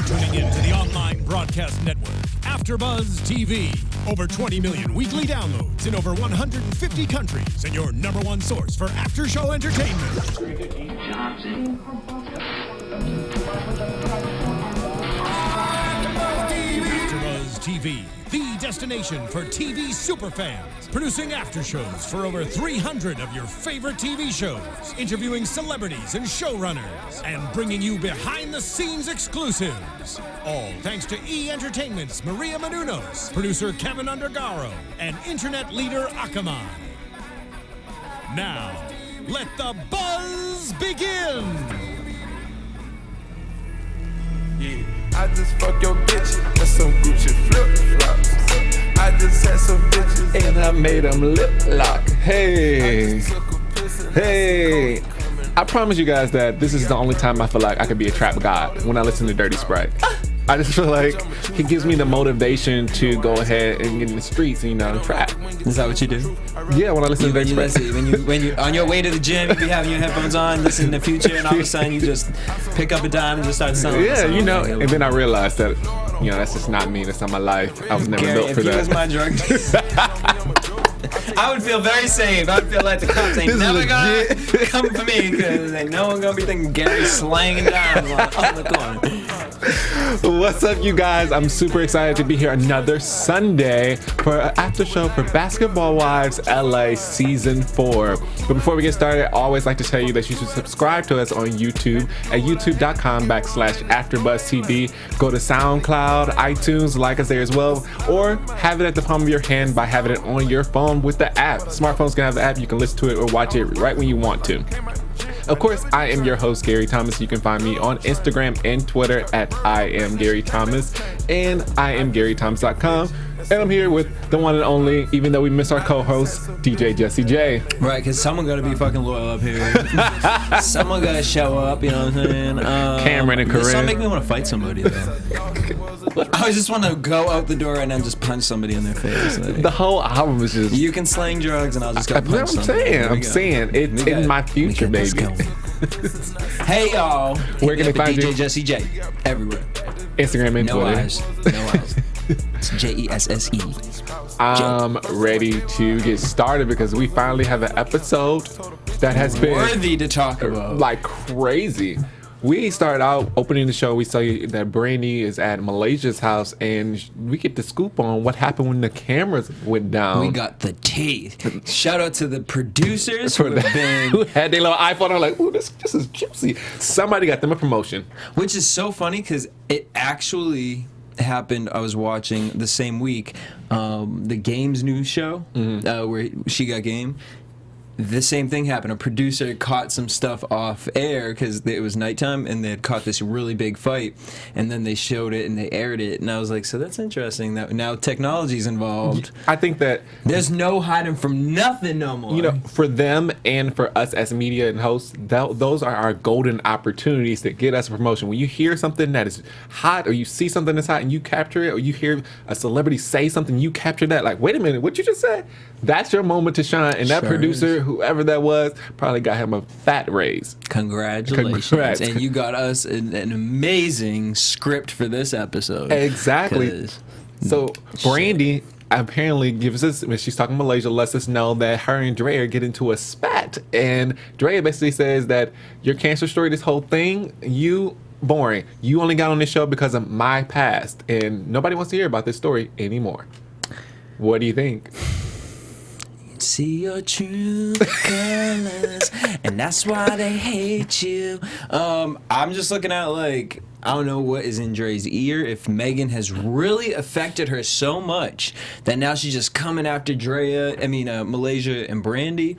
tuning in to the online broadcast network, AFTERBUZZ TV. Over 20 million weekly downloads in over 150 countries, and your #1 source for after-show entertainment. AFTERBUZZ TV, the destination for TV superfans. Producing after-shows for over 300 of your favorite TV shows. Interviewing celebrities and showrunners. And bringing you behind-the-scenes exclusives. All thanks to E! Entertainment's Maria Menounos, producer Kevin Undergaro, and internet leader Akamai. Now, let the buzz begin! Yeah, I just fuck your bitch, that's some Gucci flip-flops. I just had some bitches and I made them lip lock. Hey, hey. I promise you guys that this is the only time I feel like I could be a trap god, when I listen to Dirty Sprite. I just feel like he gives me the motivation to go ahead and get in the streets and, trap. Is that what you do? Yeah, when I listen to Dirty Sprite. When you on your way to the gym, you be having your headphones on, listening to Future, and all of a sudden you just pick up a dime and just start selling. Yeah, and then I realized that, that's just not me. That's not my life. I was never built for that. If he was my drug I would feel very safe. I would feel like the cops ain't never gonna come for me, because ain't no one gonna be thinking Gary's slanging dimes on the corner. What's up, you guys? I'm super excited to be here another Sunday for an after show for Basketball Wives LA Season 4. But before we get started, I always like to tell you that you should subscribe to us on YouTube at youtube.com/AfterBuzzTV. Go to SoundCloud, iTunes, like us there as well, or have it at the palm of your hand by having it on your phone with the app. Smartphones can have the app. You can listen to it or watch it right when you want to. Of course, I am your host, Gary Thomas. You can find me on Instagram and Twitter at @IamGaryThomas and IamGaryThomas.com. And I'm here with the one and only, even though we miss our co-host, DJ Jesse J. Right, because someone got to be fucking loyal up here. Someone got to show up, you know what I'm saying? Cameron and Corinne. This song make me want to fight somebody, though. I just want to go out the door and then just punch somebody in their face. Like, the whole album is just... You can slang drugs and I'll just go punch somebody. I'm saying. It's in my future, baby. Hey, y'all. Where can they find DJ you? Jesse J. Everywhere. Instagram and Twitter. No eyes. It's JESSE. I'm ready to get started because we finally have an episode that has been worthy to talk about. Like crazy. We started out opening the show. We saw that Brandy is at Malaysia's house, and we get the scoop on what happened when the cameras went down. We got the tea. Shout out to the producers who had their little iPhone. I'm like, ooh, this is juicy. Somebody got them a promotion. Which is so funny because it actually happened. I was watching the same week the Games news show where she got game. The same thing happened. A producer caught some stuff off air because it was nighttime and they had caught this really big fight, and then they showed it and they aired it, and I was like, so that's interesting that now technology's involved. I think that there's no hiding from nothing no more. For them and for us as media and hosts, those are our golden opportunities to get us a promotion. When you hear something that is hot, or you see something that's hot and you capture it, or you hear a celebrity say something, you capture that, like, wait a minute, what you just said? That's your moment to shine. And that producer, whoever that was, probably got him a fat raise. Congratulations. Congrats. And you got us an amazing script for this episode. Exactly. So Brandy apparently gives us, when she's talking Malaysia, lets us know that her and Draya get into a spat. And Draya basically says that your cancer story, this whole thing, boring. You only got on this show because of my past. And nobody wants to hear about this story anymore. What do you think? See your true colors, and that's why they hate you. I'm just looking at, like, I don't know what is in Dre's ear, if Megan has really affected her so much that now she's just coming after Malaysia and Brandy.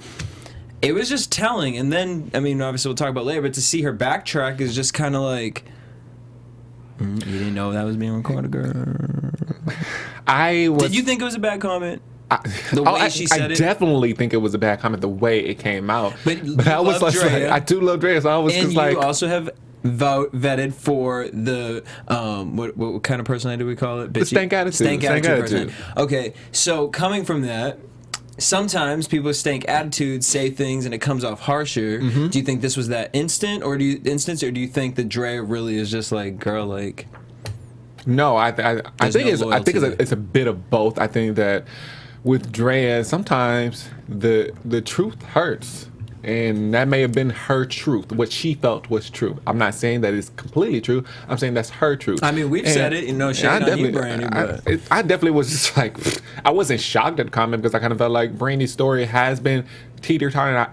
It was just telling, and then, obviously we'll talk about later, but to see her backtrack is just kind of like, you didn't know that was being recorded, girl. Did you think it was a bad comment? She said it? Definitely think it was a bad comment the way it came out. But I was like, I do love Draya, so I was just like, you also have vetted for the what kind of personality do we call it? Bitchy? The stank attitude. Person. Okay, so coming from that, sometimes people with stank attitudes say things and it comes off harsher. Mm-hmm. Do you think this was that instant, or do you think that Draya really is just like, girl, like, No, I think loyalty it's a bit of both. I think that with Draya, sometimes the truth hurts. And that may have been her truth, what she felt was true. I'm not saying that it's completely true. I'm saying that's her truth. I mean, we've said it, shade on you, Brandy. But I definitely was just like, I wasn't shocked at the comment because I kind of felt like Brandy's story has been teeter-tottering.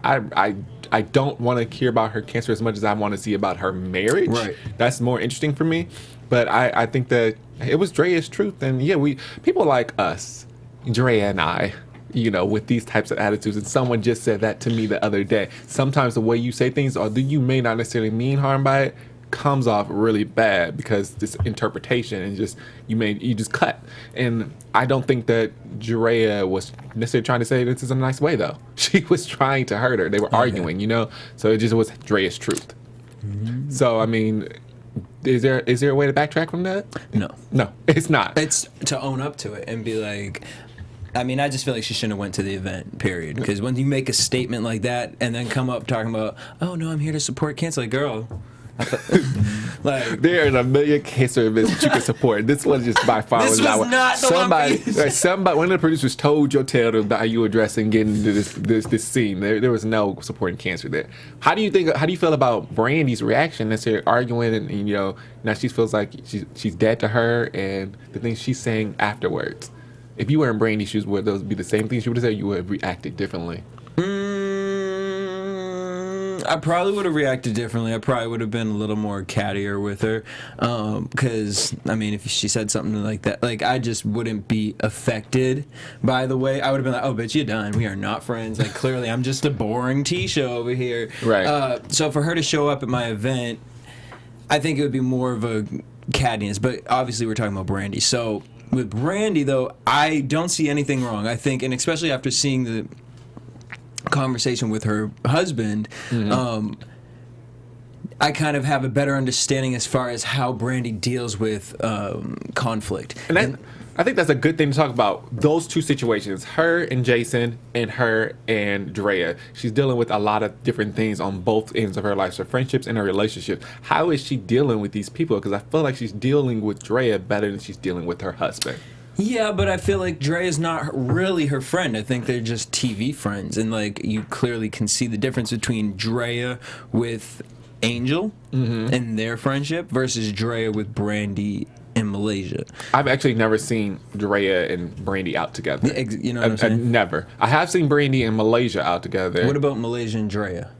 I don't want to hear about her cancer as much as I want to see about her marriage. Right. That's more interesting for me. But I think that it was Draya'S truth. And yeah, people like us, Draya and I, with these types of attitudes, and someone just said that to me the other day. Sometimes the way you say things, although you may not necessarily mean harm by it, comes off really bad because this interpretation and you just cut. And I don't think that Draya was necessarily trying to say this is a nice way though. She was trying to hurt her. They were arguing, So it just was Draya'S truth. Mm-hmm. So I mean, is there a way to backtrack from that? No, it's not. It's to own up to it and be like, I mean, I just feel like she shouldn't have went to the event, period. Because when you make a statement like that and then come up talking about, oh, no, I'm here to support cancer, like, girl. There are a million cancer events that you can support. This one just by far was not the somebody, one of the producers told your tale to how you were dressed and getting into this scene. There was no supporting cancer there. How do you feel about Brandy's reaction? Necessarily arguing and now she feels like she's dead to her and the things she's saying afterwards. If you were in Brandy's shoes, would those be the same things you would have said? You would have reacted differently. I probably would have reacted differently. I probably would have been a little more cattier with her. Because, I mean, if she said something like that, like, I just wouldn't be affected by the way. I would have been like, oh, bitch, you're done. We are not friends. Like, clearly, I'm just a boring T-show over here. Right. So for her to show up at my event, I think it would be more of a cattiness. But obviously, we're talking about Brandy. So with Brandy, though, I don't see anything wrong. I think, and especially after seeing the conversation with her husband, I kind of have a better understanding as far as how Brandy deals with conflict. And I think that's a good thing to talk about. Those two situations, her and Jason and her and Draya. She's dealing with a lot of different things on both ends of her life, her friendships and her relationships. How is she dealing with these people? Because I feel like she's dealing with Draya better than she's dealing with her husband. Yeah, but I feel like Draya's not really her friend. I think they're just TV friends. And, like, you clearly can see the difference between Draya with Angel and their friendship versus Draya with Brandy in Malaysia. I've actually never seen Draya and Brandy out together. You know what I'm saying? Never. I have seen Brandy and Malaysia out together. What about Malaysia and Draya?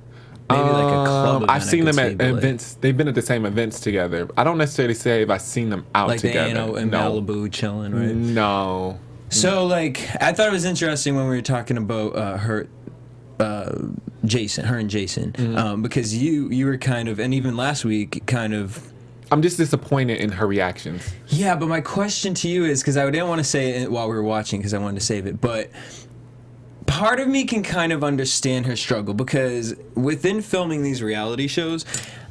Maybe like a club event. I've seen them at events. They've been at the same events together. I don't necessarily say if I've seen them out together. Like they in Malibu chilling, right? No. So, like, I thought it was interesting when we were talking about her and Jason, because you were kind of, and even last week, kind of. I'm just disappointed in her reactions. Yeah, but my question to you is, because I didn't want to say it while we were watching because I wanted to save it, but part of me can kind of understand her struggle because within filming these reality shows,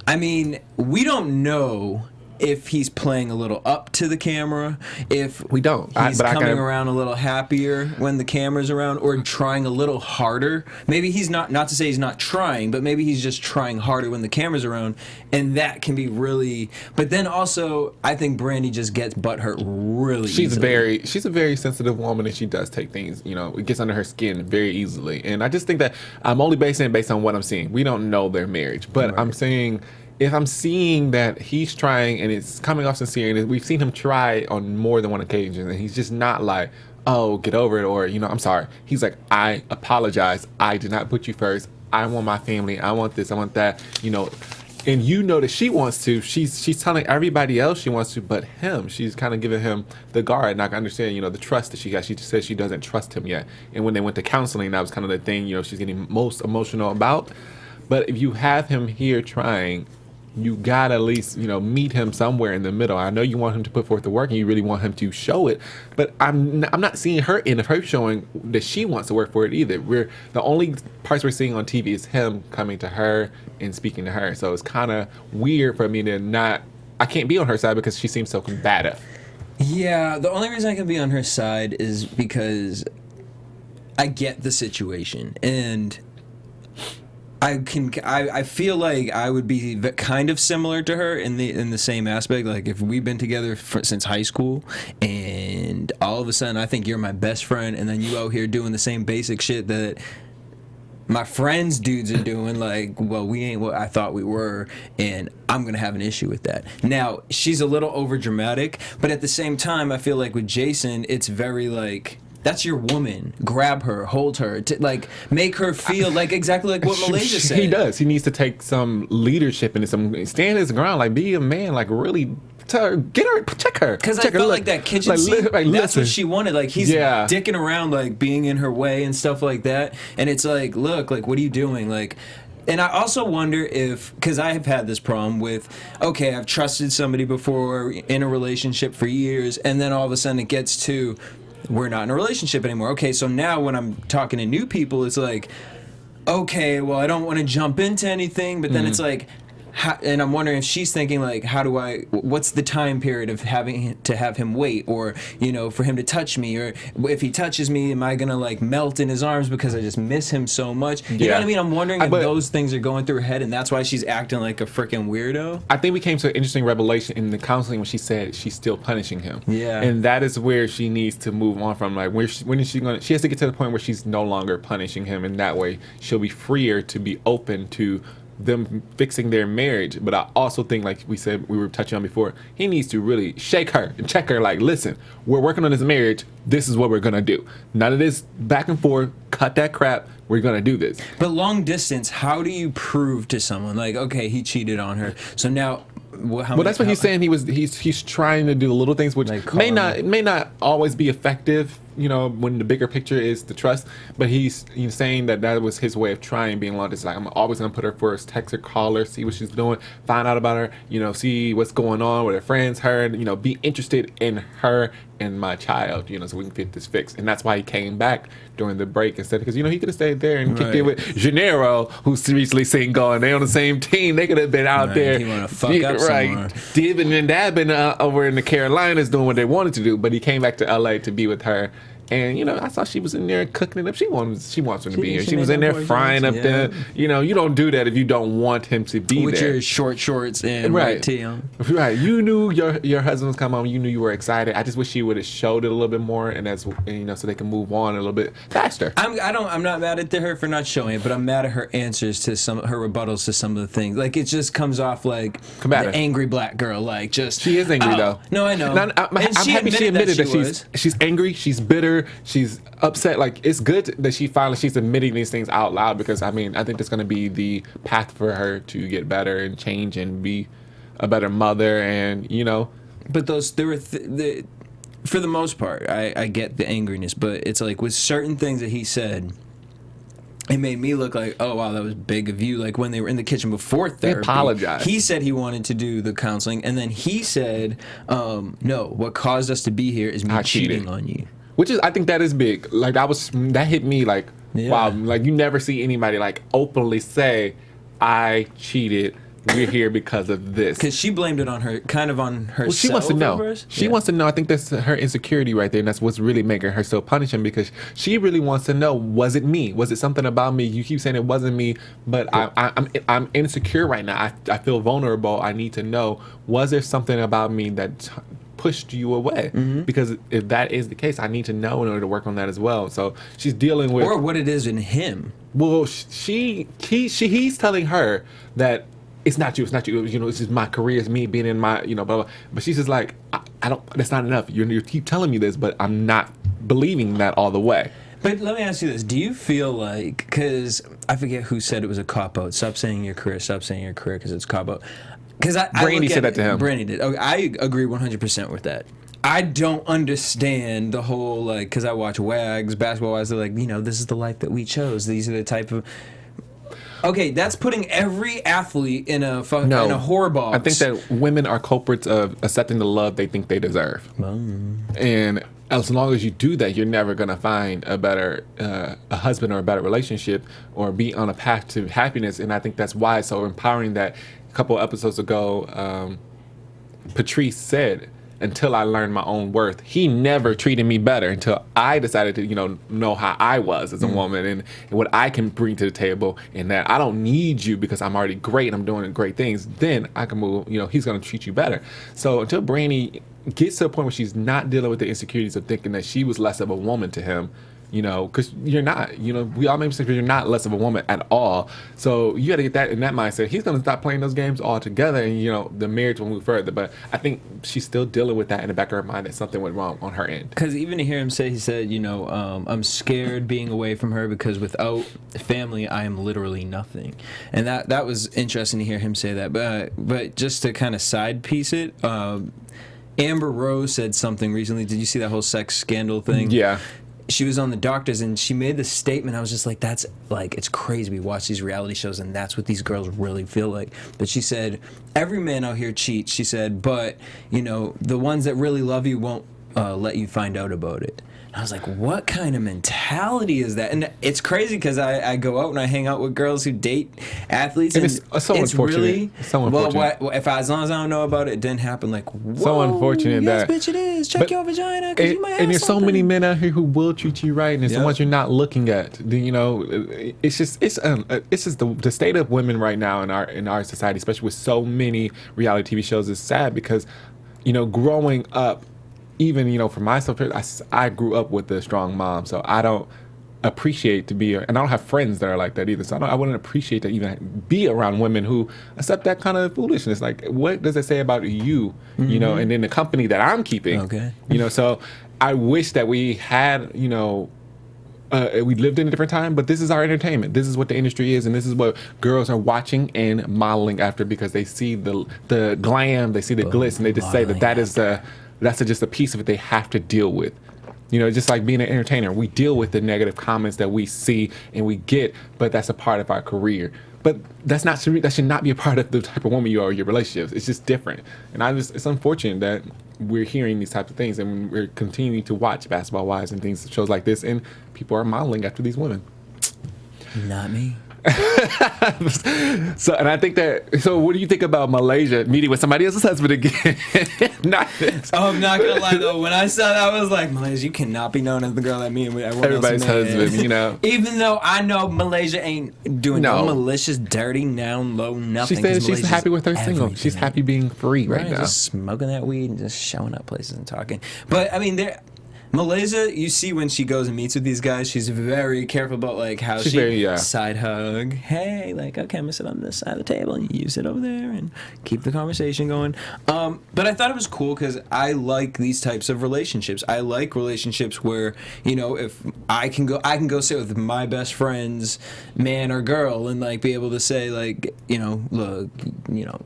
I mean, we don't know if he's playing a little up to the camera, if we don't, he's coming around a little happier when the camera's around, or trying a little harder. Maybe he's not to say he's not trying, but maybe he's just trying harder when the camera's around, and that can be really. But then also, I think Brandy just gets butthurt really easily. She's a very sensitive woman, and she does take things, it gets under her skin very easily. And I just think that I'm only basing it based on what I'm seeing. We don't know their marriage, but right. I'm saying, if I'm seeing that he's trying and it's coming off sincere, and we've seen him try on more than one occasion, and he's just not like, oh, get over it, or, I'm sorry. He's like, I apologize. I did not put you first. I want my family. I want this. I want that. And that she wants to. She's telling everybody else she wants to, but him. She's kind of giving him the guard. And I can understand, the trust that she got. She just says she doesn't trust him yet. And when they went to counseling, that was kind of the thing, she's getting most emotional about. But if you have him here trying, you gotta at least, meet him somewhere in the middle. I know you want him to put forth the work and you really want him to show it, but I'm not seeing her end of her showing that she wants to work for it either. The only parts we're seeing on TV is him coming to her and speaking to her. So it's kind of weird for me to I can't be on her side because she seems so combative. Yeah, the only reason I can be on her side is because I get the situation, and I feel like I would be kind of similar to her in the same aspect. Like if we've been together since high school, and all of a sudden I think you're my best friend, and then you out here doing the same basic shit that my friends' dudes are doing, like, well, we ain't what I thought we were, and I'm gonna have an issue with that. Now, she's a little over dramatic, but at the same time, I feel like with Jason, it's very like, that's your woman. Grab her, hold her, like make her feel like exactly like what Malaysia said. He does. He needs to take some leadership and stand his ground, like be a man, like really. Tell her, get her, check her. Because I felt like that kitchen scene, that's what she wanted. Like, he's dicking around, like, being in her way and stuff like that. And it's like, look, like, what are you doing? Like, and I also wonder if, because I have had this problem with, okay, I've trusted somebody before in a relationship for years, and then all of a sudden it gets to, we're not in a relationship anymore. Okay, so now when I'm talking to new people, it's like, okay, well, I don't want to jump into anything, but then it's like, and I'm wondering if she's thinking like, what's the time period of having to have him wait, or for him to touch me, or if he touches me, am I gonna like melt in his arms because I just miss him so much? You know what I mean? I'm wondering if those things are going through her head, and that's why she's acting like a freaking weirdo. I think we came to an interesting revelation in the counseling when she said she's still punishing him. Yeah, and that is where she needs to move on from. Like, when is she gonna? She has to get to the point where she's no longer punishing him, and that way she'll be freer to be open to them fixing their marriage. But I also think, like we said, we were touching on before, he needs to really shake her and check her, like, listen, we're working on this marriage, this is what we're gonna do, none of this back and forth, cut that crap, we're gonna do this. But long distance, how do you prove to someone, like, okay, he cheated on her, so now that's what he's saying. He's trying to do little things which like may not always be effective, when the bigger picture is the trust. But he's saying that was his way of trying, being long distance. Like, I'm always gonna put her first, text her, call her, see what she's doing, find out about her, see what's going on with her friends, her, be interested in her and my child, so we can get this fixed. And that's why he came back during the break instead, because he could have stayed there and kicked it with Janero, who's seriously single, and they on the same team. They could have been out there, he wanna fuck up somewhere. Dibbing and dabbing over in the Carolinas doing what they wanted to do. But he came back to LA to be with her. And I saw she was in there cooking it up. She wants him to be here. She was in there frying up the. You don't do that if you don't want him to be with there. With your short shorts and white tee on. Right. You knew your husband was coming home. You knew you were excited. I just wish she would have showed it a little bit more, and so they can move on a little bit faster. I'm not mad at her for not showing it, but I'm mad at her answers to her rebuttals to some of the things. Like, it just comes off like the angry black girl. Like, just she is angry though. No, I know. I'm happy she admitted that she's angry. She's bitter. She's upset. Like, it's good that she's admitting these things out loud, because I think that's going to be the path for her to get better and change and be a better mother. And but there were for the most part, I get the angriness, but it's like with certain things that he said, it made me look like, oh wow, that was big of you. Like when they were in the kitchen before therapy, he apologized. He said he wanted to do the counseling, and then he said, no, what caused us to be here is me cheating on you. Which is, I think that is big. Like, that hit me like, wow. Like, you never see anybody like openly say, I cheated. We're here because of this. Because she blamed it on herself. Well, she wants to know. She wants to know. I think that's her insecurity right there, and that's what's really making her so punishing, because she really wants to know, was it me? Was it something about me? You keep saying it wasn't me, but I'm insecure right now. I feel vulnerable. I need to know, was there something about me that pushed you away? Because if that is the case, I need to know in order to work on that as well. So she's dealing with, or what it is in him. Well, he's telling her that it's not you. This is my career. It's me being in my, blah, blah. But she's just like, I don't. That's not enough. You keep telling me this, but I'm not believing that all the way. But let me ask you this: do you feel like, because I forget who said it was a cop out? Stop saying your career. Stop saying your career because it's a cop out. Because Brandy said that to him. Brandy did. Okay, I agree 100% with that. I don't understand the whole, like, because I watch WAGs, Basketball Wives. They're like, this is the life that we chose. These are the type of. Okay, that's putting every athlete in a horror box. I think that women are culprits of accepting the love they think they deserve. And as long as you do that, you're never going to find a better a husband or a better relationship or be on a path to happiness. And I think that's why it's so empowering that a couple of episodes ago, Patrice said, until I learned my own worth. He never treated me better until I decided to, know how I was as a woman and what I can bring to the table, and that I don't need you because I'm already great and I'm doing great things. Then I can move, he's going to treat you better. So until Brandy gets to a point where she's not dealing with the insecurities of thinking that she was less of a woman to him, because you're not, we all make mistakes, but you're not less of a woman at all. So you got to get that in that mindset. He's going to stop playing those games altogether, and, the marriage will move further. But I think she's still dealing with that in the back of her mind that something went wrong on her end. Because even to hear him say, he said, I'm scared being away from her because without family, I am literally nothing. And that was interesting to hear him say that. But just to kind of side piece it, Amber Rose said something recently. Did you see that whole sex scandal thing? Yeah. She was on the doctors and she made this statement. I was just like, that's like, it's crazy. We watch these reality shows and that's what these girls really feel like. But she said, every man out here cheats. She said, but, the ones that really love you won't let you find out about it. And I was like, what kind of mentality is that? And it's crazy because I go out and I hang out with girls who date athletes. And it's so unfortunate. Really, so unfortunate. Well, as long as I don't know about it, it didn't happen. Like, whoa, so unfortunate yes, that. bitch, it is. Check your vagina because you might have and there's something. so many men out here who will treat you right, and it's the ones you're not looking at. It's just the state of women right now in our society, especially with so many reality TV shows, is sad because, growing up. Even, for myself, I grew up with a strong mom, so I don't appreciate to be, and I don't have friends that are like that either, so I wouldn't appreciate to even be around women who accept that kind of foolishness. Like, what does it say about you, and then the company that I'm keeping? Okay. So I wish that we had, we lived in a different time, but this is our entertainment. This is what the industry is, and this is what girls are watching and modeling after because they see the glam, they see the glitz, and they just say that's just a piece of it they have to deal with. Just like being an entertainer, we deal with the negative comments that we see and we get, but that's a part of our career. But that should not be a part of the type of woman you are or your relationships. It's just different. And it's unfortunate that we're hearing these types of things and we're continuing to watch Basketball Wives and shows like this, and people are modeling after these women. Not me. And I think so what do you think about Malaysia meeting with somebody else's husband again? Not this. Oh, I'm not gonna lie though, when I saw that I was like, Malaysia, you cannot be known as the girl that me and everybody's husband, Even though I know Malaysia ain't doing no malicious, dirty, down low, nothing. She said she's happy with her single. She's happy being free right now. Just smoking that weed and just showing up places and talking. But I mean, Malaysia, you see when she goes and meets with these guys, she's very careful about like how side hug. Hey, like, okay, I'm gonna sit on this side of the table and you sit over there and keep the conversation going. But I thought it was cool because I like these types of relationships. I like relationships where, if I can go sit with my best friend's man or girl and like be able to say like, look,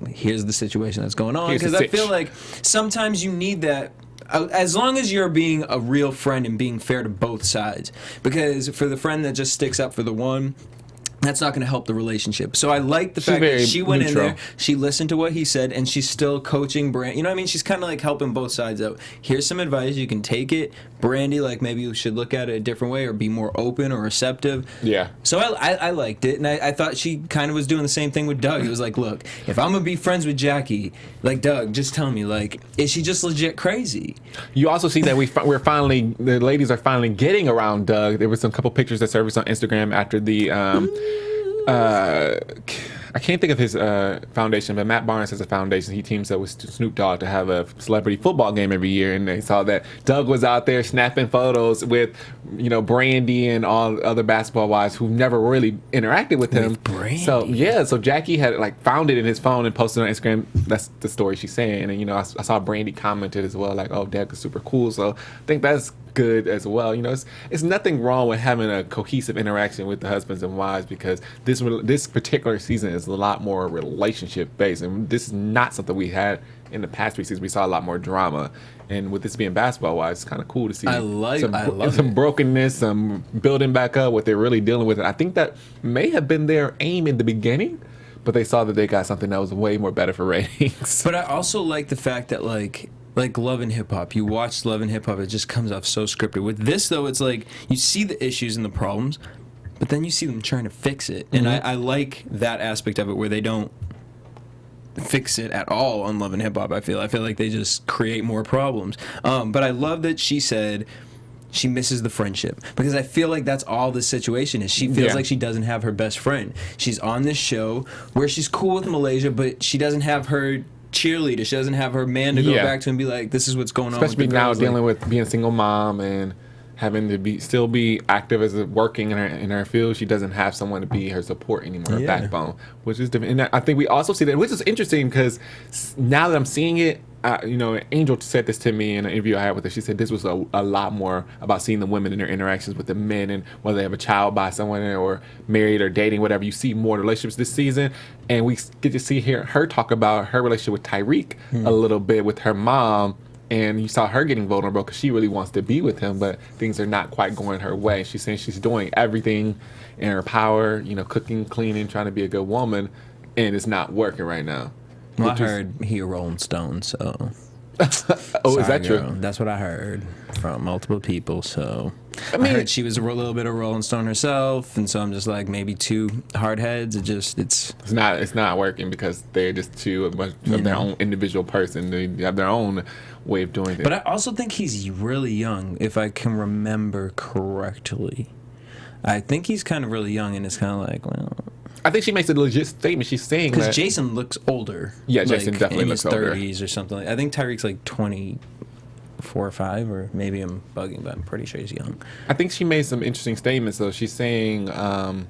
here's the situation that's going on. Because I feel like sometimes you need that. As long as you're being a real friend and being fair to both sides. Because for the friend that just sticks up for the one, that's not going to help the relationship. So I like the fact that she went neutral. In there, she listened to what he said, and she's still coaching Brandy. You know what I mean? She's kind of like helping both sides out. Here's some advice. You can take it. Brandy, like maybe you should look at it a different way or be more open or receptive. Yeah. So I liked it, and I thought she kind of was doing the same thing with Doug. It was like, look, if I'm going to be friends with Jackie, like Doug, just tell me, like, is she just legit crazy? You also see that the ladies are finally getting around Doug. There was some couple pictures that surfaced on Instagram after the I can't think of his foundation, but Matt Barnes has a foundation. He teams up with Snoop Dogg to have a celebrity football game every year, and they saw that Doug was out there snapping photos with, Brandy and all other basketball wives who never really interacted with him. Brandy. So Jackie had like found it in his phone and posted on Instagram. That's the story she's saying, and I saw Brandy commented as well, like, "Oh, Doug is super cool." So I think that's good as well. It's nothing wrong with having a cohesive interaction with the husbands and wives because this particular season is a lot more relationship based, and this is not something we had in the past 3 seasons. We saw a lot more drama, and with this being Basketball Wives, it's kind of cool to see some brokenness, some building back up, what they're really dealing with. And I think that may have been their aim in the beginning, but they saw that they got something that was way more better for ratings. But I also like the fact that like Love and Hip Hop. You watch Love and Hip Hop, it just comes off so scripted. With this, though, it's like you see the issues and the problems, but then you see them trying to fix it. And I like that aspect of it where they don't fix it at all on Love and Hip Hop. I feel like they just create more problems. But I love that she said she misses the friendship, because I feel like that's all this situation is. She feels like she doesn't have her best friend. She's on this show where she's cool with Malaysia, but she doesn't have her cheerleader. She doesn't have her man to go back to and be like, this is what's going on. Especially now dealing with being a single mom and having to still be active as working in her field. She doesn't have someone to be her support anymore, her backbone, which is different. And I think we also see that, which is interesting, because now that I'm seeing it, Angel said this to me in an interview I had with her. She said this was a lot more about seeing the women in their interactions with the men, and whether they have a child by someone or married or dating, whatever. You see more relationships this season, and we get to see her talk about her relationship with Tyreek a little bit with her mom. And you saw her getting vulnerable because she really wants to be with him, but things are not quite going her way. She's saying she's doing everything in her power, cooking, cleaning, trying to be a good woman, and it's not working right now. Well, I heard he a Rolling Stone, so. Sorry, is that girl. true? That's what I heard from multiple people. So I heard she was a little bit of Rolling Stone herself, and so I'm just like, maybe two hard heads. It's not working, because they're just too much of their own individual person. They have their own way of doing things. But I also think he's really young, if I can remember correctly. I think he's kind of really young, and it's kind of like, well. I think she makes a legit statement. She's saying that Jason looks older. Yeah, Jason definitely in looks his older. 30s or something. I think Tyreek's like 24 or 5, or maybe I'm bugging, but I'm pretty sure he's young. I think she made some interesting statements, though. She's saying, I'm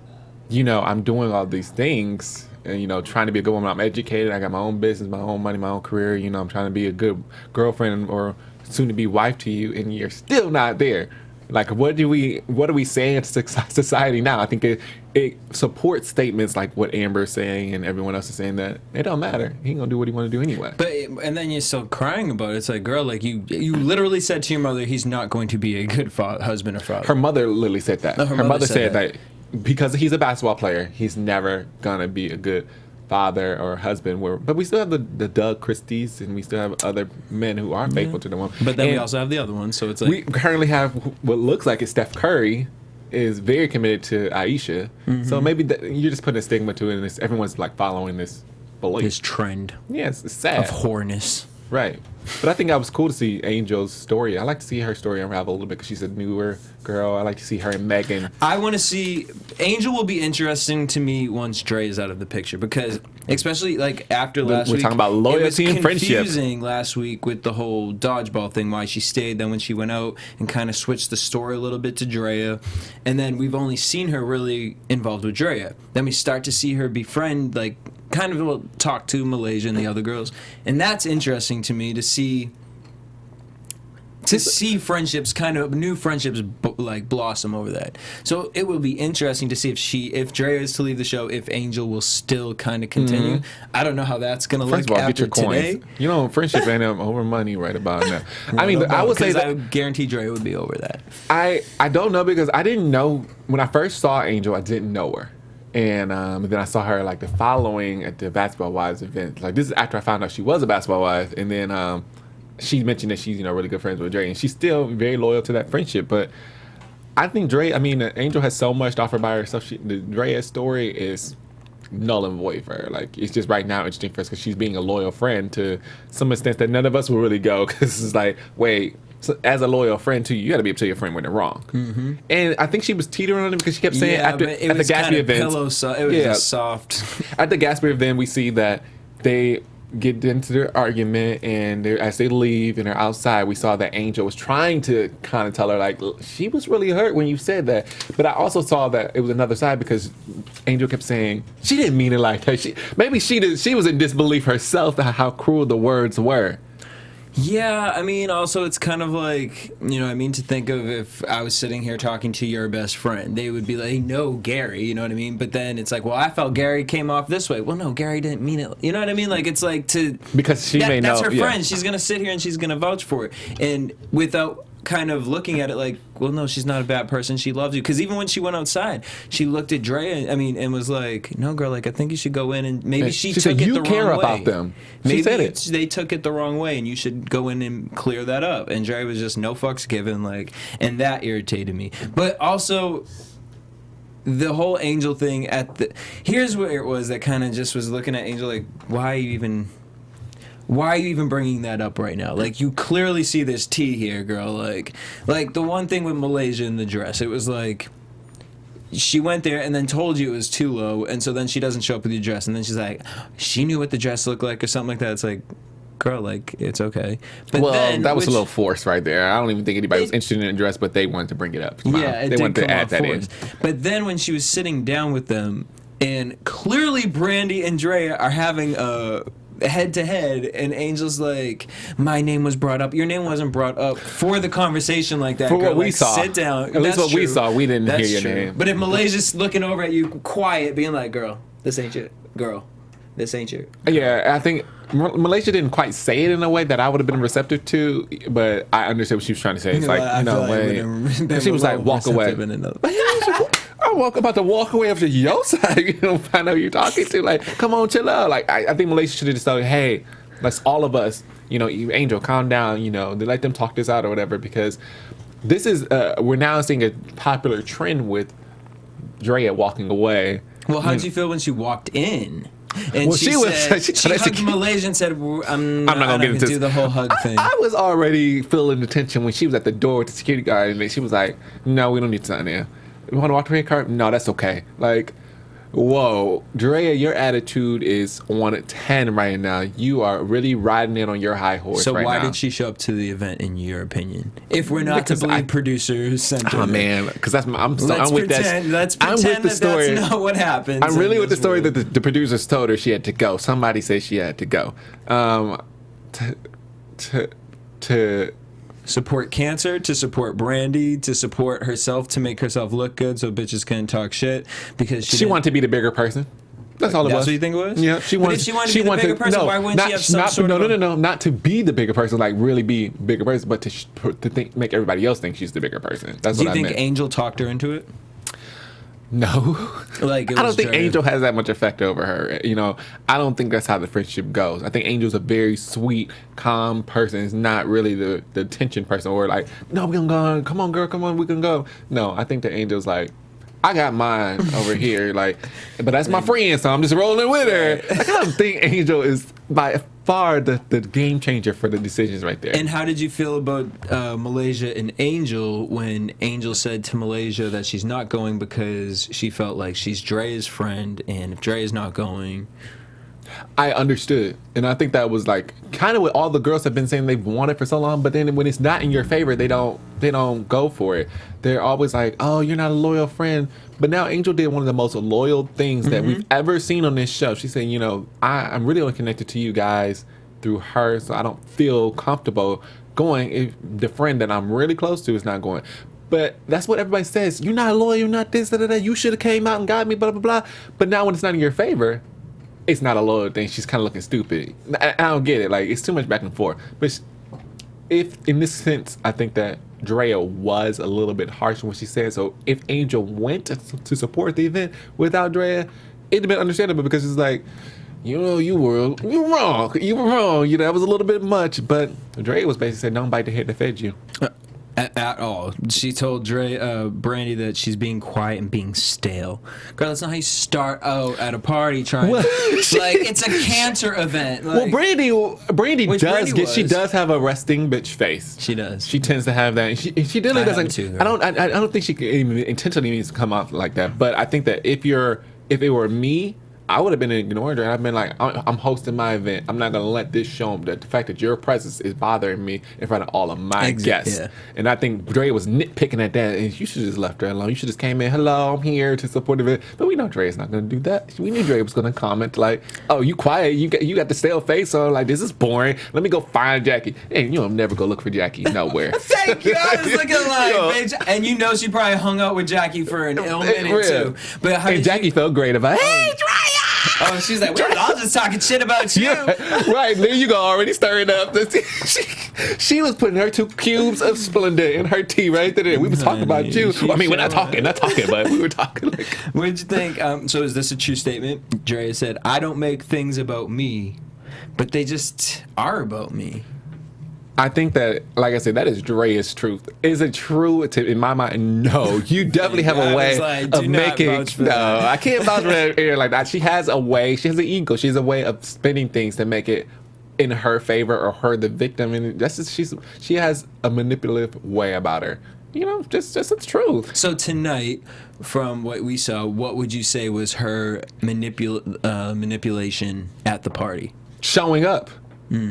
doing all these things, and, trying to be a good woman. I'm educated. I got my own business, my own money, my own career. I'm trying to be a good girlfriend or soon-to-be wife to you, and you're still not there. Like, what are we saying to society now? I think it supports statements like what Amber's saying and everyone else is saying, that it don't matter. He ain't gonna do what he want to do anyway. And then you're still crying about it. It's like, girl, like you literally said to your mother, he's not going to be a good husband or father. Her mother literally said that. No, her mother said that because he's a basketball player, he's never gonna be a good father or husband. But we still have the Doug Christies, and we still have other men who are faithful to the woman. But then we also have the other one, so it's like, we currently have what looks like is Steph Curry is very committed to Aisha. So maybe you're just putting a stigma to it, and everyone's like following this belief, this trend. Yes, it's sad of whoreness. Right. But I think that was cool to see Angel's story. I like to see her story unravel a little bit, because she's a newer girl. I like to see her and Megan. I want to see... Angel will be interesting to me once Dre is out of the picture, because especially like after last week... We're talking about loyalty and friendship. It was confusing last week with the whole dodgeball thing, why she stayed. Then when she went out and kind of switched the story a little bit to Draya. And then we've only seen her really involved with Draya. Then we start to see her befriend, like... kind of talk to Malaysia and the other girls, and that's interesting to me to see friendships, kind of new friendships, like blossom over that. So it will be interesting to see if Dre is to leave the show, if Angel will still kind of continue. I don't know how that's gonna look after today. Friendship ain't over money right about now. I would say that I guarantee Dre would be over that. I don't know, because I didn't know when I first saw Angel. I didn't know her. And then I saw her like the following at the Basketball Wives event. Like, this is after I found out she was a basketball wife. And then she mentioned that she's really good friends with Dre, and she's still very loyal to that friendship. But I think Angel has so much to offer by herself. The Draya'S story is null and void for her. Like, it's just right now interesting for us because she's being a loyal friend to some extent that none of us will really go, because it's like, wait. So as a loyal friend to you, you got to be able to tell your friend when they're wrong. Mm-hmm. And I think she was teetering on him because she kept saying at the Gatsby event, it was just soft. At the Gatsby event, we see that they get into their argument, and as they leave and they're outside, we saw that Angel was trying to kind of tell her, like, she was really hurt when you said that. But I also saw that it was another side, because Angel kept saying she didn't mean it like that. She was in disbelief herself at how cruel the words were. Yeah, also it's kind of like, to think of if I was sitting here talking to your best friend, they would be like, no, Gary, you know what I mean? But then it's like, well, I felt Gary came off this way. Well, no, Gary didn't mean it. You know what I mean? Like, it's like because that's her friend. She's going to sit here and she's going to vouch for it. And without kind of looking at it like, well, no, she's not a bad person. She loves you. Because even when she went outside, she looked at Dre, and was like, no, girl, like, I think you should go in, and maybe she took said, it you the care wrong about way. them. Maybe she said it. They took it the wrong way, and you should go in and clear that up. And Dre was just no fucks given, like, and that irritated me. But also, the whole Angel thing here's where it was that kind of just was looking at Angel like, why are you even bringing that up right now? Like, you clearly see this tea here, girl. Like the one thing with Malaysia in the dress, it was like, she went there and then told you it was too low, and so then she doesn't show up with your dress, and then she's like, she knew what the dress looked like or something like that. It's like, girl, like, it's okay. But then, that was a little forced right there. I don't even think anybody was interested in the dress, but they wanted to bring it up. Yeah, they wanted to add that in. But then when she was sitting down with them, and clearly Brandy and Draya are having a head-to-head, and Angel's like, my name was brought up. Your name wasn't brought up for the conversation like that. For girl. what we Like, saw. sit down. At least what we true. saw, we didn't That's hear your true. name. But if Malaysia's looking over at you quiet, being like, girl, this ain't you. Girl, this ain't you. Yeah, I think Malaysia didn't quite say it in a way that I would have been receptive to, but I understood what she was trying to say. It's like, I feel no like way. would've She was like, been walk away. receptive in another- I'm about to walk away after your side. You don't find out who you're talking to. Like, come on, chill out. Like, I think Malaysia should have just said, hey, let's all of us, Angel, calm down. They let them talk this out or whatever, because this is we're now seeing a popular trend with Draya walking away. Well, how'd you feel when she walked in? And Well, she hugged Malaysia and said, I'm not going to do the whole hug thing. I was already feeling the tension when she was at the door with the security guard, and she was like, no, we don't need to sign there. You want to walk the red carpet? No, that's okay. Like, whoa, Draya, your attitude is on 10 right now. You are really riding in on your high horse so right now. why did she show up to the event, in your opinion? If we're not to believe producers sentiment. Oh man, because I'm with that. Let's I'm pretend with the story. that's not what happened. I'm really with the story that the producers told her she had to go. Somebody said she had to go. To support cancer, to support Brandy, to support herself, to make herself look good so bitches couldn't talk shit, because she wanted to be the bigger person. That's all it was. That's what you think it was? Yeah, she wanted. But if she wanted to be the bigger person, why wouldn't she have some sort of... No, not to be the bigger person, like really be bigger person, but to make everybody else think she's the bigger person. That's what I meant. Do you think Angel talked her into it? No. Like, I don't think Angel has that much effect over her. I don't think that's how the friendship goes. I think Angel's a very sweet, calm person. It's not really the tension person or like, no, we're gonna go. Come on, girl, come on, we can go. No, I think that Angel's like, I got mine over here, like, but that's my friend, so I'm just rolling with her. Like, I don't think Angel is by far the game changer for the decisions right there. And how did you feel about Malaysia and Angel when Angel said to Malaysia that she's not going because she felt like she's Dray's friend, and if Dray's not going... I understood, and I think that was like kind of what all the girls have been saying they've wanted for so long. But then when it's not in your favor, they don't go for it. They're always like, "Oh, you're not a loyal friend." But now Angel did one of the most loyal things that we've ever seen on this show. She said, I'm really only connected to you guys through her, so I don't feel comfortable going if the friend that I'm really close to is not going. But that's what everybody says. You're not loyal. You're not this, that. You should have came out and got me, blah, blah, blah. But now when it's not in your favor, it's not a loyal thing. She's kind of looking stupid. I don't get it. Like, it's too much back and forth. But if, in this sense, I think that Draya was a little bit harsh in what she said. So if Angel went to support the event without Draya, it'd have been understandable, because it's like, you were wrong. You were wrong. That was a little bit much. But Draya was basically saying, don't bite the head that fed you. At all. She told Brandy that she's being quiet and being stale. Girl, that's not how you start out at a party trying to... Like, it's a cancer event. Like, well, Brandy does have a resting bitch face. She does. She tends to have that. And she really doesn't... Too, I don't think she even intentionally needs to come off like that. But I think that if it were me, I would have been ignoring her, and I've been like, I'm hosting my event. I'm not going to let this show that the fact that your presence is bothering me in front of all of my guests. Yeah. And I think Dre was nitpicking at that, and you should have just left her alone. You should just came in, hello, I'm here to support the event. But we know Dre's not going to do that. We knew Dre was going to comment like, oh, you quiet. You got the stale face on. Like, this is boring. Let me go find Jackie. And you'll never go look for Jackie nowhere. Thank you. I was looking like, bitch. And she probably hung out with Jackie for an ill minute, too. But Jackie felt great about, hey, Dre! Oh, she's like, well, I was just talking shit about you. Yeah, right, there you go, already stirring up. She was putting her 2 cubes of Splenda in her tea right there. We was talking about you. We're not talking, but we were talking. Like. What did you think? So is this a true statement? Dre said, I don't make things about me, but they just are about me. I think that, like I said, that is Draya'S truth. Is it true in my mind? No. You definitely have a way of making. No, I can't vouch for her like that. She has a way. She has an ego. She has a way of spinning things to make it in her favor or her the victim, and that's just, she has a manipulative way about her. You know, just the truth. So tonight, from what we saw, what would you say was her manipulation at the party? Showing up.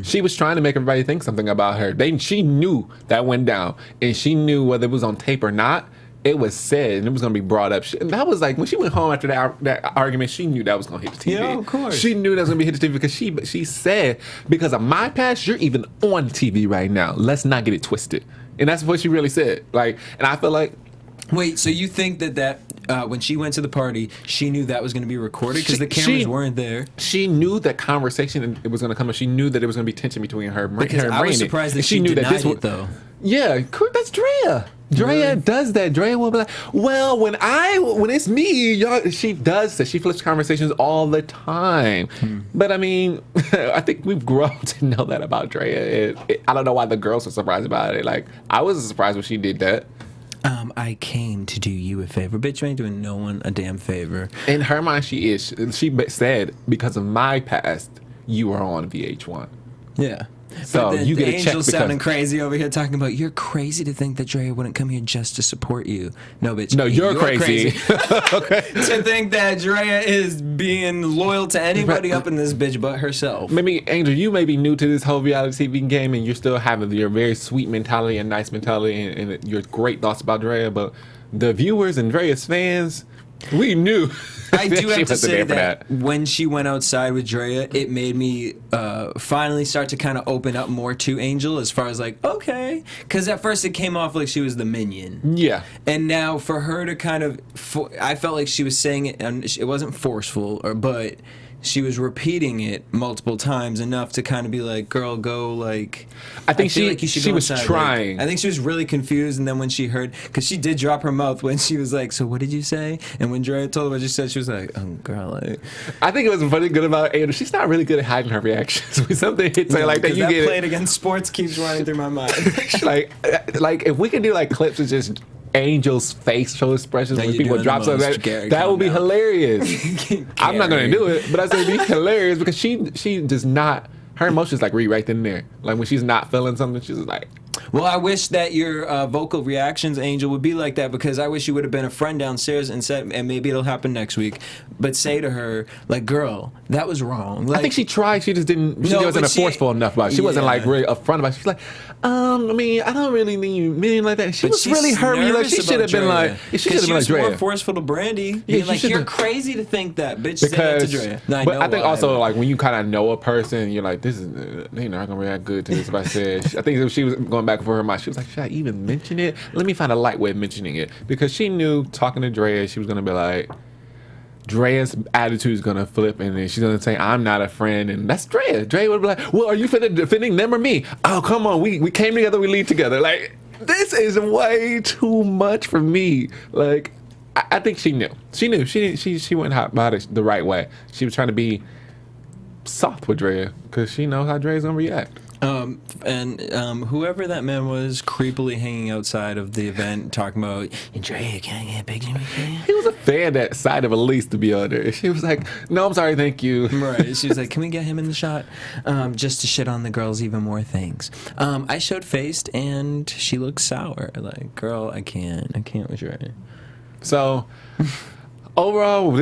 She was trying to make everybody think something about her. She knew that went down, and she knew whether it was on tape or not. It was said, and it was going to be brought up. That was like when she went home after that argument. She knew that was going to hit the TV. Yeah, of course. She knew that was going to be hit the TV because she said, because of my past, you're even on TV right now. Let's not get it twisted. And that's what she really said. Like, and I feel like. Wait, so you think that when she went to the party, she knew that was going to be recorded because the cameras weren't there? She knew that conversation it was going to come, and she knew that it was going to be tension between her and Brandon. I was surprised that she knew denied it, though. Yeah, that's Draya. Draya does that. Draya will be like, well, when it's me, y'all, she does that. She flips conversations all the time. But I mean, I think we've grown to know that about Draya. I don't know why the girls were surprised about it. Like, I wasn't surprised when she did that. I came to do you a favor. Bitch, you ain't doing no one a damn favor. In her mind, she is. She said, because of my past, you are on VH1. Yeah. So but you get a check Angel's sounding crazy over here talking about you're crazy to think that Draya wouldn't come here just to support you. No, bitch. No, you're crazy. Okay. To think that Draya is being loyal to anybody up in this bitch but herself. Maybe, Angel, you may be new to this whole reality TV game and you're still having your very sweet mentality and nice mentality and your great thoughts about Draya, but the viewers and Draya'S fans, we knew. I do have to say that when she went outside with Draya, it made me finally start to kind of open up more to Angel as far as like, okay. Because at first it came off like she was the minion. Yeah. And now for her to kind of, I felt like she was saying it, and it wasn't forceful, but she was repeating it multiple times enough to kind of be like, girl, go, like, I think feel like you should she go was inside. trying. Like, I think she was really confused, and then when she heard, because she did drop her mouth when she was like, so what did you say? And when Draya told her what she said, she was like, oh, girl, like. I think it was funny good about Ada. She's not really good at hiding her reactions. When something hits her like that, you that get played against sports keeps running through my mind. like if we can do like clips of just Angel's facial expressions when people drop something, that would be hilarious. I'm not gonna do it, but I said it'd be hilarious because she does not. Her emotions like read right then and there. Like when she's not feeling something, she's like. Well, I wish that your vocal reactions, Angel, would be like that because I wish you would have been a friend downstairs and said, and maybe it'll happen next week, but say to her, like, girl, that was wrong. Like, I think she tried. She just didn't. She wasn't forceful enough about it. She wasn't like really upfront about it. She's like, I mean, I don't really mean like that. She was really hurt me. Like she should have been like, she should have been like Draya. More forceful to Brandy. Being like, you're crazy to think that, bitch. Say that to Draya. But I think also like when you kind of know a person, you're like, this is they're not gonna react good to this. If I said, I think if she was going back for her mind, she was like, should I even mention it? Let me find a light way of mentioning it because she knew talking to Draya, she was gonna be like. Draya'S attitude is gonna flip, and then she's gonna say, "I'm not a friend," and that's Draya. Draya would be like, "Well, are you defending them or me? Oh, come on, we came together, we leave together. Like, this is way too much for me." Like, I think she knew. She knew. She went about it the right way. She was trying to be soft with Draya because she knows how Draya'S gonna react. Whoever that man was creepily hanging outside of the event talking about, Draya, can I get a picture with you? He was a fan that side of Elise, to be honest. She was like, no, I'm sorry, thank you. Right. She was like, can we get him in the shot? Just to shit on the girls even more things. I showed faced and she looked sour. Like, girl, I can't with Draya. So... Overall,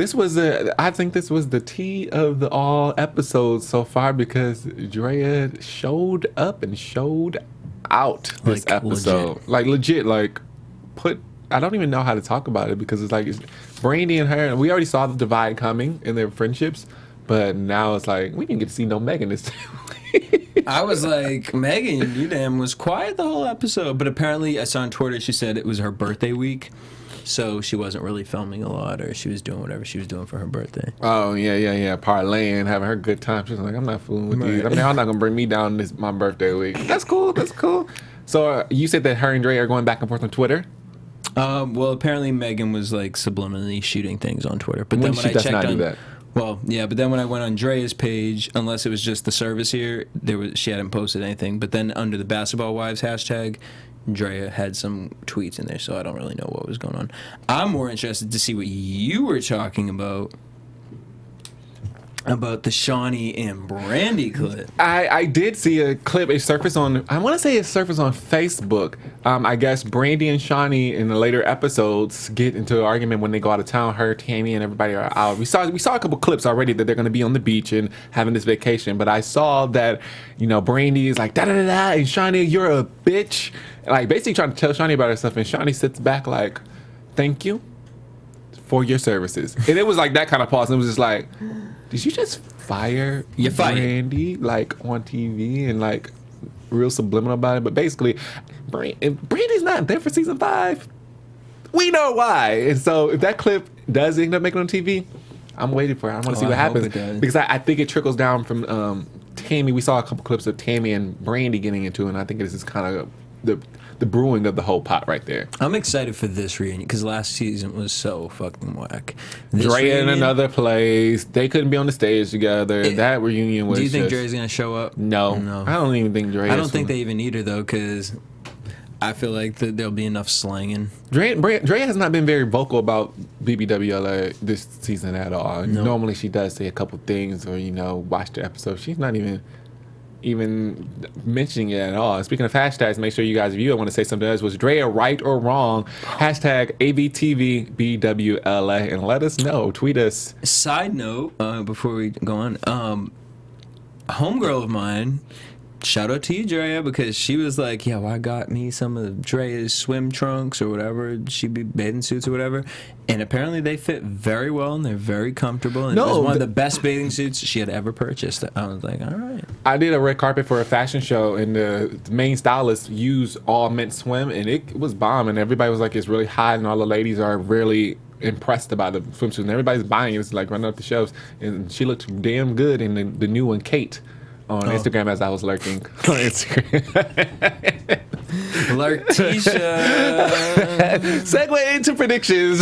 I think this was the tea of the all episodes so far because Draya showed up and showed out this episode. Legit. I don't even know how to talk about it because it's Brandy and her, and we already saw the divide coming in their friendships, but now it's like, we didn't get to see no Megan this time. I was like, Megan, you damn was quiet the whole episode, but apparently I saw on Twitter she said it was her birthday week. So she wasn't really filming a lot, or she was doing whatever she was doing for her birthday. Oh, yeah. Parlaying, having her good time. She's like, I'm not fooling with you. I mean, I'm not going to bring me down my birthday week. That's cool. So you said that her and Draya are going back and forth on Twitter? Well, apparently Megan was like subliminally shooting things on Twitter. But then when I checked on... Well, yeah, but then when I went on Draya'S page, unless it was just the service here, she hadn't posted anything. But then under the Basketball Wives hashtag, Draya had some tweets in there, so I don't really know what was going on. I'm more interested to see what you were talking about the Shawnee and Brandy clip. I did see a clip. It surfaced on, I want to say it surfaced on Facebook. I guess Brandy and Shawnee in the later episodes get into an argument when they go out of town. Her, Tammy, and everybody are out. We saw a couple clips already that they're going to be on the beach and having this vacation. But I saw that, Brandy is like, da-da-da-da, and Shawnee, you're a bitch. Like, basically trying to tell Shawnee about herself. And Shawnee sits back like, thank you for your services. And it was like that kind of pause. And it was just like, did you just fire Brandy like on TV and like real subliminal about it? But basically, Brandy's not there for season 5. We know why. And so if that clip does end up making it on TV, I'm waiting for it. I want to see what happens because I think it trickles down from Tammy. We saw a couple clips of Tammy and Brandy getting into it, and I think this is kind of the brewing of the whole pot right there. I'm excited for this reunion because last season was so fucking whack. Dre in another place. They couldn't be on the stage together. That reunion was. Do you think Dre's gonna show up? No. I don't even think Dre. I don't think they even need her though, because I feel like there'll be enough slanging. Dre has not been very vocal about BBWLA this season at all. No. Normally she does say a couple things or watch the episode. She's not even mentioning it at all. Speaking of hashtags, make sure you guys view. I want to say something else. Was Draya right or wrong? Hashtag ABTVBWLA and let us know. Tweet us. Side note, before we go on, homegirl of mine, shout out to you, Draya, because she was like, yo, I got me some of Draya'S swim trunks or whatever. She be bathing suits or whatever. And apparently they fit very well and they're very comfortable. And it was one of the best bathing suits she had ever purchased. I was like, all right. I did a red carpet for a fashion show and the main stylist used all men's swim and it was bomb. And everybody was like, it's really hot and all the ladies are really impressed about the swimsuit. And everybody's buying it. It's like running up the shelves. And she looked damn good in the new one, Kate. On Instagram as I was lurking on Instagram. Lurk Tisha. Segue into predictions.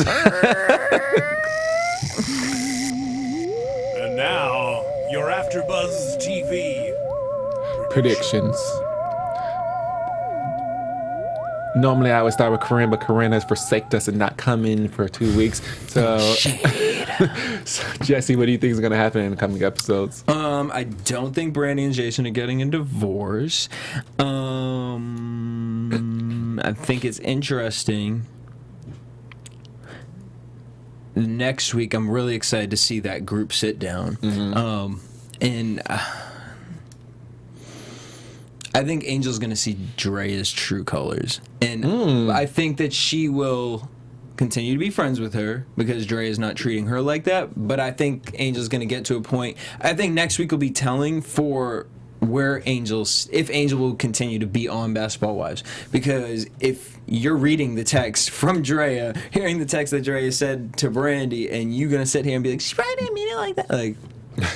And now, your AFTERBUZZ TV predictions. Normally I would start with Corinne, but Corinne has forsaked us and not come in for 2 weeks. So, so Jesse, what do you think is going to happen in the coming episodes? I don't think Brandy and Jason are getting a divorce. I think it's interesting. Next week, I'm really excited to see that group sit down. And I think Angel's going to see Draya'S true colors. And I think that she will continue to be friends with her because Draya'S not treating her like that. But I think Angel's going to get to a point. I think next week will be telling for if Angel will continue to be on Basketball Wives. Because if you're reading the text from Draya, hearing the text that Draya said to Brandy, and you're going to sit here and be like, she probably didn't mean it like that. Like,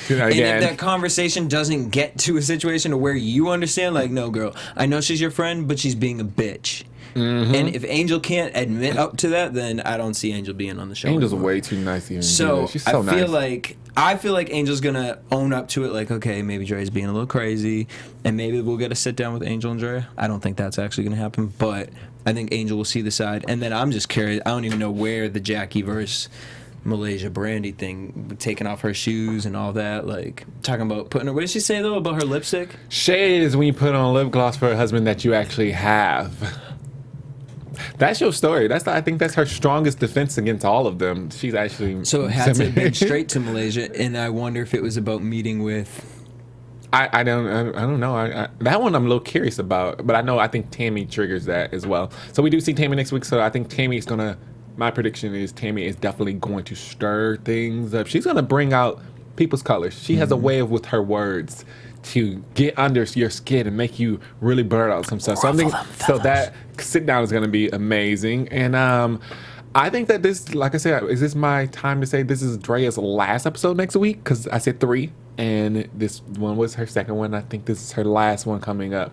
and if that conversation doesn't get to a situation to where you understand, like, no, girl, I know she's your friend, but she's being a bitch. And if Angel can't admit up to that, then I don't see Angel being on the show. Angel's anymore. way too nice. Even so she's so nice. I feel like Angel's gonna own up to it. Like, okay, maybe Dre's being a little crazy, and maybe we'll get a sit down with Angel and Dre. I don't think that's actually gonna happen, but I think Angel will see the side. And then I'm just curious. I don't even know where the Jackie verse Malaysia Brandy thing, taking off her shoes and all that, like talking about putting her. What did she say though about her lipstick? Shade is when you put on lip gloss for a husband that you actually have. That's your story. I think that's her strongest defense against all of them. She's actually so it had to have been straight to Malaysia, and I wonder if it was about meeting with. I don't know. That one I'm a little curious about, but I think Tammy triggers that as well. So we do see Tammy next week. So I think Tammy's gonna. My prediction is Tammy is definitely going to stir things up. She's gonna bring out people's colors. She has a way with her words to get under your skin and make you really burn out some stuff. So I think that sit down is going to be amazing. And I think that this, like I said, is this my time to say this is Draya'S last episode next week? Because I said 3, and this one was her second one. I think this is her last one coming up.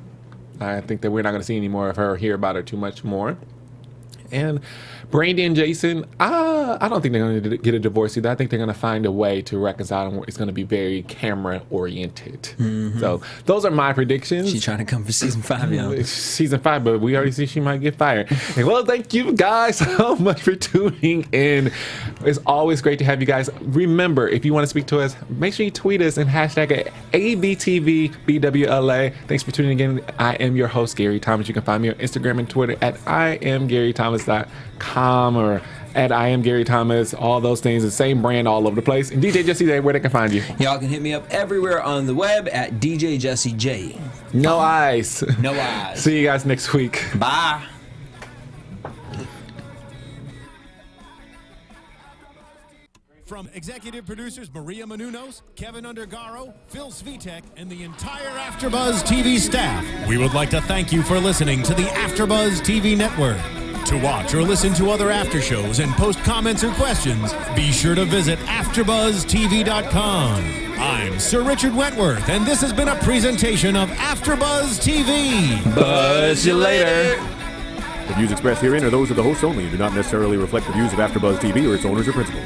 I think that we're not going to see any more of her or hear about her too much more. And Brandy and Jason, I don't think they're going to get a divorce either. I think they're going to find a way to reconcile, and it's going to be very camera oriented. So those are my predictions. She's trying to come for season 5, yo. Season 5, but we already see she might get fired. And well, thank you guys so much for tuning in. It's always great to have you guys. Remember, if you want to speak to us, make sure you tweet us and hashtag it ABTVBWLA. Thanks for tuning in. I am your host, Gary Thomas. You can find me on Instagram and Twitter at IamGaryThomas.com or at I Am Gary Thomas. All those things, the same brand all over the place. And DJ Jesse J, where they can find you? Y'all can hit me up everywhere on the web at DJ Jesse J. No eyes. No eyes. See you guys next week. Bye. From executive producers Maria Menounos, Kevin Undergaro, Phil Svitek, and the entire AfterBuzz TV staff, we would like to thank you for listening to the AfterBuzz TV network. To watch or listen to other after shows and post comments or questions, be sure to visit AfterBuzzTV.com. I'm Sir Richard Wentworth, and this has been a presentation of AfterBuzz TV. Buzz you later. The views expressed herein are those of the hosts only and do not necessarily reflect the views of AfterBuzz TV or its owners or principals.